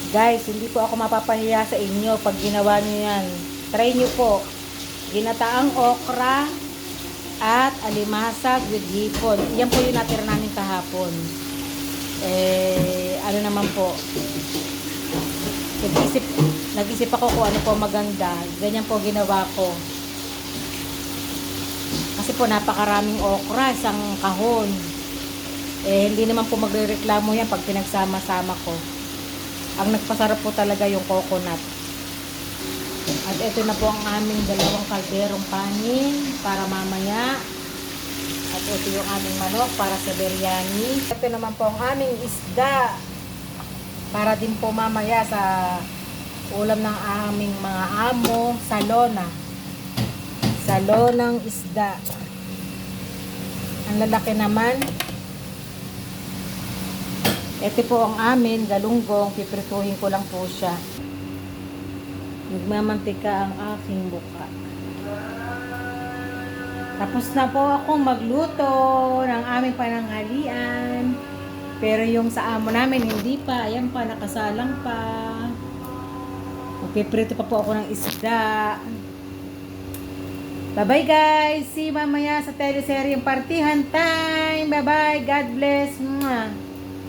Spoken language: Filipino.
Guys, hindi po ako mapapahiya sa inyo pag ginawa niyo yan. Try niyo po. Ginataang okra at alimasag with hipon. Yan po yung natira namin kahapon. Ano naman po. Nag-isip ako kung ano po maganda. Ganyan po ginawa ko. Kasi po napakaraming okra, isang kahon. Hindi naman po magrereklamo yan pag pinagsama-sama ko. Ang nagpasarap po talaga yung coconut. At ito na po ang aming dalawang kalderong panin para mamaya. At ito yung aming manok para sa biryani. Ito naman po ang aming isda para din po mamaya sa ulam ng aming mga amo, salona. Salonang isda. Ang lalaki naman. Ito po ang amin, galunggong. Piprituhin ko lang po siya. Nagmamantika ang aking buka. Tapos na po akong magluto ng aming pananghalian. Pero yung sa amo namin, hindi pa. Ayan pa, nakasalang pa. Magpiprito pa po ako ng isda. Bye-bye guys! See you mamaya sa teleseryeng Partihan Time! Bye-bye! God bless! Mwah!